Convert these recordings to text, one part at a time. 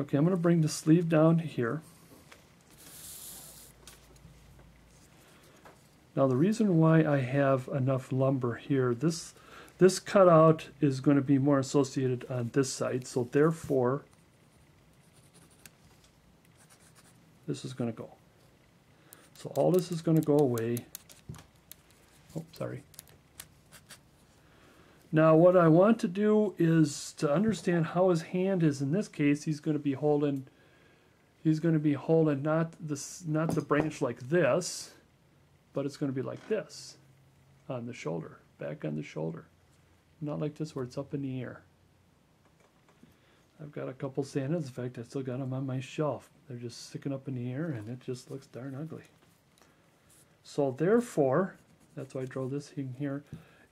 Okay, I'm going to bring the sleeve down to here. Now the reason why I have enough lumber here, this cutout is going to be more associated on this side, so therefore this is going to go. So all this is going to go away. Oh, sorry. Now what I want to do is to understand how his hand is. In this case, he's going to be holding not the branch like this, but it's going to be like this on the shoulder, back on the shoulder. Not like this where it's up in the air. I've got a couple Santas. In fact, I still got them on my shelf. They're just sticking up in the air and it just looks darn ugly. So therefore, that's why I drew this thing here,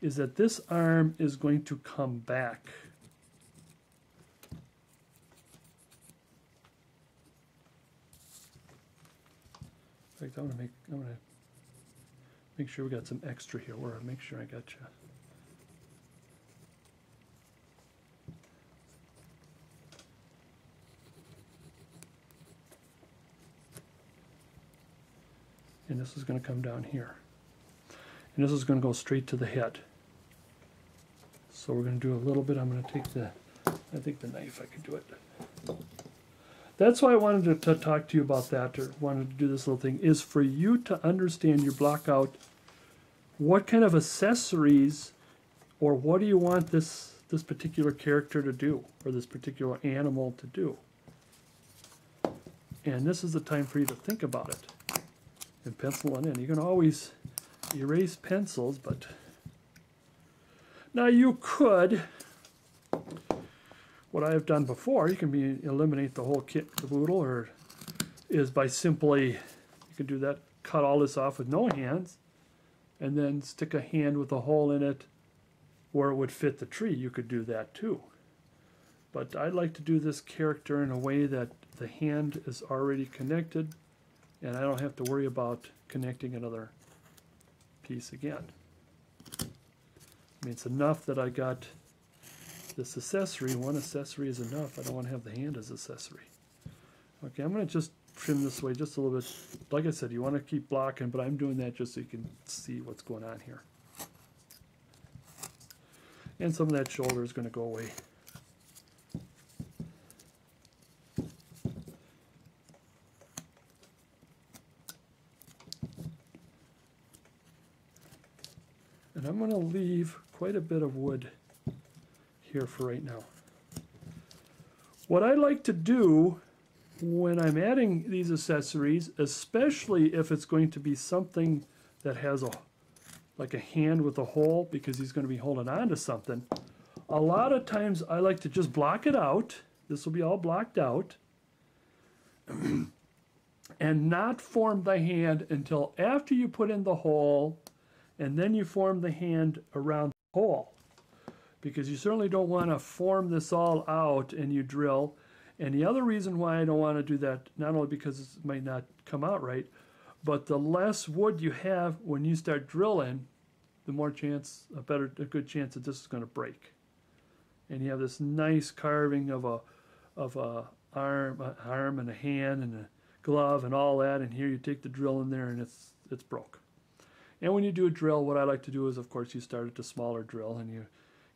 is that this arm is going to come back. In fact, I'm going to make sure we got some extra here. Make sure I got you. And this is going to come down here. And this is going to go straight to the head. So we're going to do a little bit. I'm going to take I think the knife, I could do it. That's why I wanted to talk to you about that, or wanted to do this little thing, is for you to understand your block out what kind of accessories or what do you want this particular character to do, or this particular animal to do. And this is the time for you to think about it and pencil it in. You can always erase pencils, but now you could, what I have done before, you can eliminate the whole kit caboodle, or is by simply, you can do that, cut all this off with no hands, and then stick a hand with a hole in it where it would fit the tree. You could do that too. But I like to do this character in a way that the hand is already connected, and I don't have to worry about connecting another piece again. I mean, it's enough that I got this accessory. One accessory is enough. I don't want to have the hand as accessory. Okay, I'm going to just trim this way just a little bit. Like I said, you want to keep blocking, but I'm doing that just so you can see what's going on here. And some of that shoulder is going to go away. And I'm going to leave quite a bit of wood here for right now. What I like to do when I'm adding these accessories, especially if it's going to be something that has like a hand with a hole, because he's going to be holding on to something, a lot of times I like to just block it out. This will be all blocked out. And not form the hand until after you put in the hole, and then you form the hand around the hole. Because you certainly don't want to form this all out and you drill. And the other reason why I don't want to do that, not only because it might not come out right, but the less wood you have when you start drilling, the more chance, a good chance that this is going to break. And you have this nice carving of a arm and a hand and a glove and all that, and here you take the drill in there and it's broke. And when you do a drill, what I like to do is, of course, you start at the smaller drill and you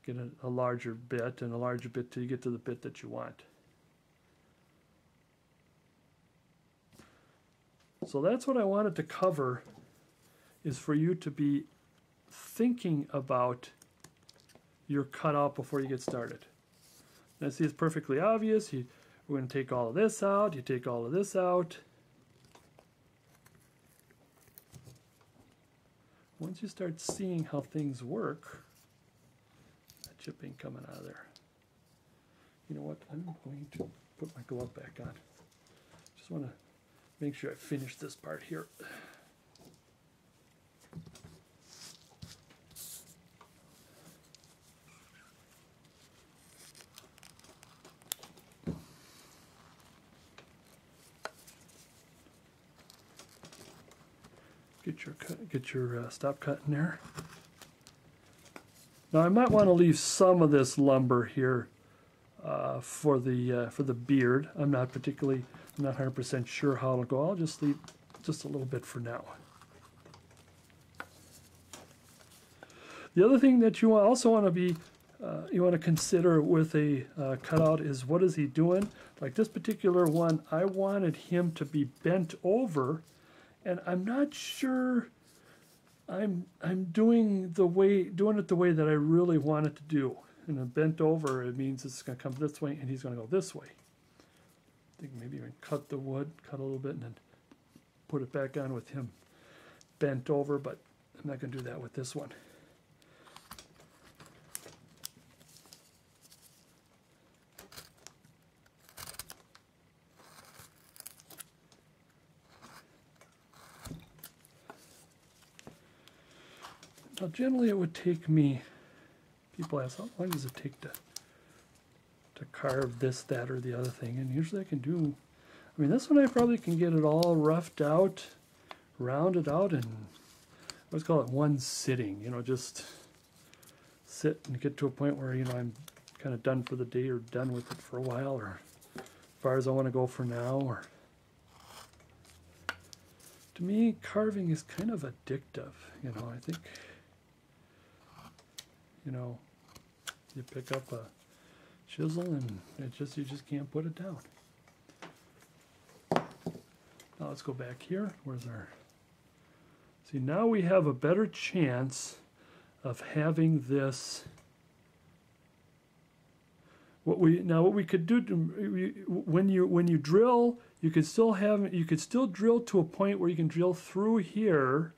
get a larger bit and a larger bit till you get to the bit that you want. So that's what I wanted to cover, is for you to be thinking about your cutout before you get started. Now see, it's perfectly obvious. We're going to take all of this out. You take all of this out. Once you start seeing how things work, that chip ain't coming out of there. You know what? I'm going to put my glove back on. Just want to make sure I finish this part here. Get your stop cut in there. Now I might want to leave some of this lumber here for the beard. I'm not 100% sure how it'll go. I'll just leave just a little bit for now. The other thing that you also want to be you want to consider with a cutout is, what is he doing? Like this particular one, I wanted him to be bent over, and I'm not sure I'm doing it the way that I really want it to do. And a bent over, it means it's going to come this way and he's going to go this way. I think maybe even cut the wood, cut a little bit, and then put it back on with him bent over, but I'm not going to do that with this one. Now, generally it would take me, people ask, how long does it take to carve this, that, or the other thing? And usually I can do, I mean, this one I probably can get it all roughed out, rounded out, and let's call it one sitting, you know, just sit and get to a point where, you know, I'm kind of done for the day or done with it for a while, or as far as I want to go for now. Or to me, carving is kind of addictive, you know. I think, you know, you pick up a chisel and you just can't put it down. Now let's go back here. Where's our, see, now we have a better chance of having this. What we could do when you drill, you could still drill to a point where you can drill through here,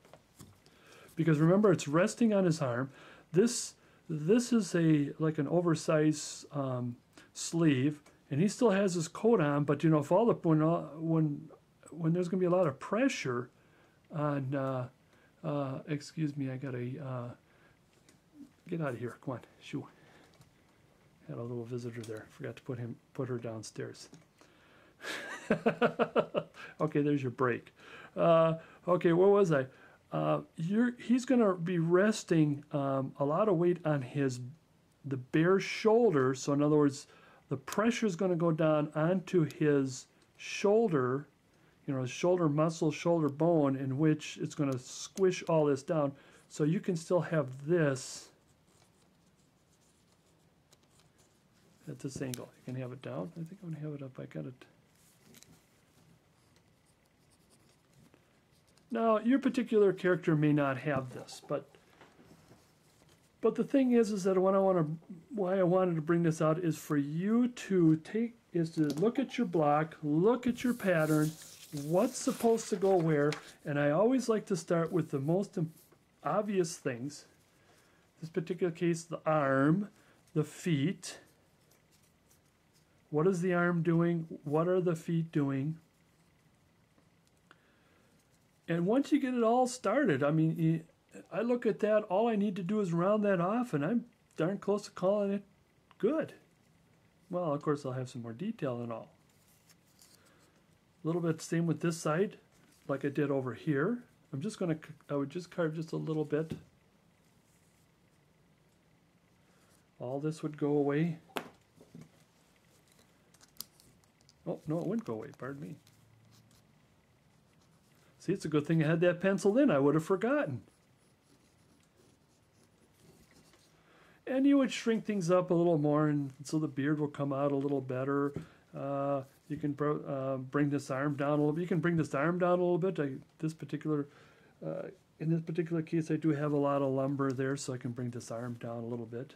because remember, it's resting on his arm. This is like an oversized sleeve, and he still has his coat on. But you know, if when there's going to be a lot of pressure on, excuse me, I gotta get out of here. Come on, shoo. Had a little visitor there. Forgot to put her downstairs. Okay, there's your break. Okay, where was I? He's going to be resting a lot of weight on the bare shoulder. So in other words, the pressure is going to go down onto his shoulder, you know, his shoulder muscle, shoulder bone, in which it's going to squish all this down. So you can still have this at this angle. You can have it down. I think I'm going to have it up. I got it. Now, your particular character may not have this, but the thing is that why I wanted to bring this out is for you to look at your block, look at your pattern, what's supposed to go where, and I always like to start with the most obvious things. In this particular case, the arm, the feet. What is the arm doing? What are the feet doing? And once you get it all started, I mean, I look at that, all I need to do is round that off, and I'm darn close to calling it good. Well, of course, I'll have some more detail and all. A little bit same with this side, like I did over here. I would just carve just a little bit. All this would go away. Oh, no, it wouldn't go away, pardon me. See, it's a good thing I had that penciled in. I would have forgotten. And you would shrink things up a little more, and so the beard will come out a little better. You can bring this arm down a little bit. You can bring this arm down a little bit. In this particular case, I do have a lot of lumber there, so I can bring this arm down a little bit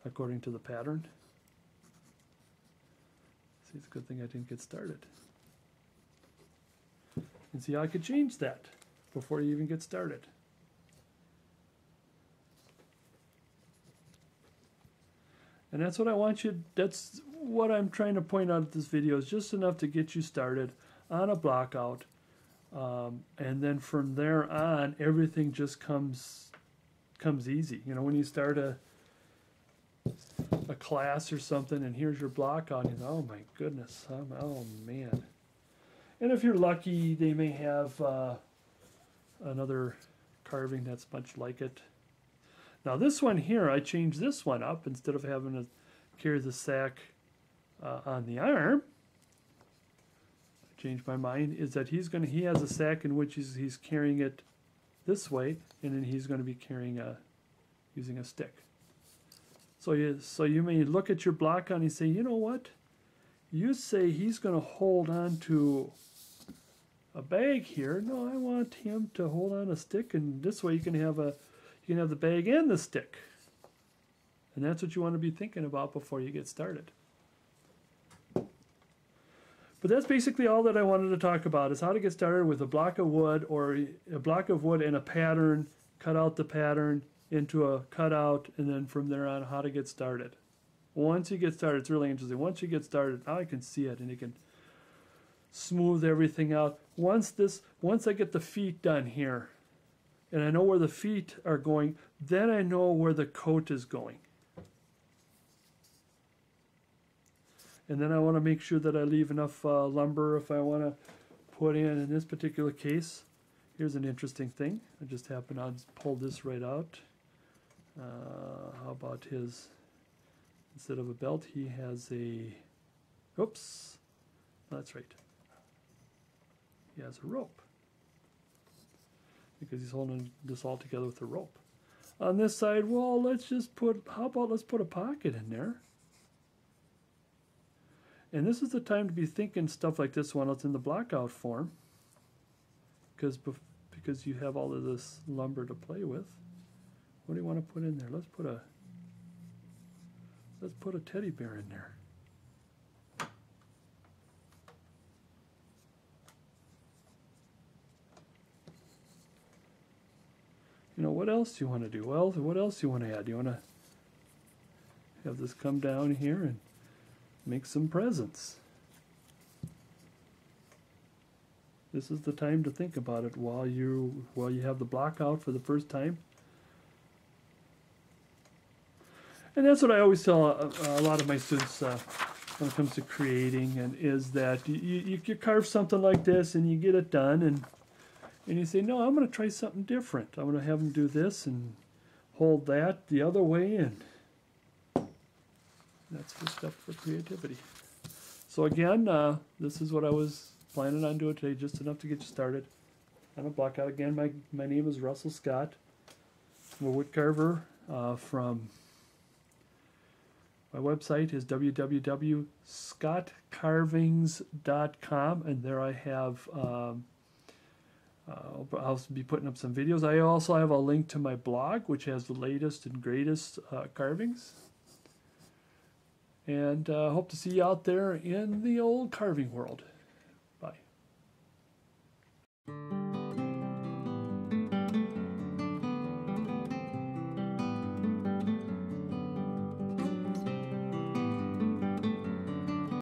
according to the pattern. See, it's a good thing I didn't get started. And see how I could change that before you even get started. And that's what I want you, that's what I'm trying to point out at this video, is just enough to get you started on a block out. And then from there on, everything just comes easy. You know, when you start a class or something, and here's your block out, you know, oh my goodness, oh man. And if you're lucky, they may have another carving that's much like it. Now this one here, I changed this one up. Instead of having carry the sack on the arm, I changed my mind, is that he has a sack in which he's carrying it this way, and then he's going to be carrying using a stick. So you may look at your block on and say, you know what? You say he's going to hold on to a bag here. No, I want him to hold on a stick, and this way you can have the bag and the stick. And that's what you want to be thinking about before you get started. But that's basically all that I wanted to talk about, is how to get started with a block of wood, or a block of wood and a pattern, cut out the pattern into a cutout, and then from there on how to get started. Once you get started, it's really interesting. Once you get started, now I can see it, and you can smooth everything out. Once I get the feet done here, and I know where the feet are going, then I know where the coat is going. And then I want to make sure that I leave enough lumber if I want to put in this particular case. Here's an interesting thing. I just happened to pull this right out. How about instead of a belt, he has oops, that's right. He has a rope, because he's holding this all together with a rope. On this side, well, let's put a pocket in there. And this is the time to be thinking stuff like this when it's in the blockout form, because you have all of this lumber to play with. What do you want to put in there? Let's put a teddy bear in there. You know, what else do you want to do? Well, what else do you want to add? Do you want to have this come down here and make some presents? This is the time to think about it while you have the block out for the first time. And that's what I always tell a lot of my students when it comes to creating, and is that you carve something like this and you get it done, and you say, no, I'm going to try something different. I'm going to have them do this and hold that the other way, and that's the stuff for creativity. So again, this is what I was planning on doing today, just enough to get you started on a block out. Again, my name is Russell Scott. I'm a wood carver from... My website is www.scottcarvings.com, and there I have, I'll be putting up some videos. I also have a link to my blog, which has the latest and greatest carvings. And hope to see you out there in the old carving world. Bye.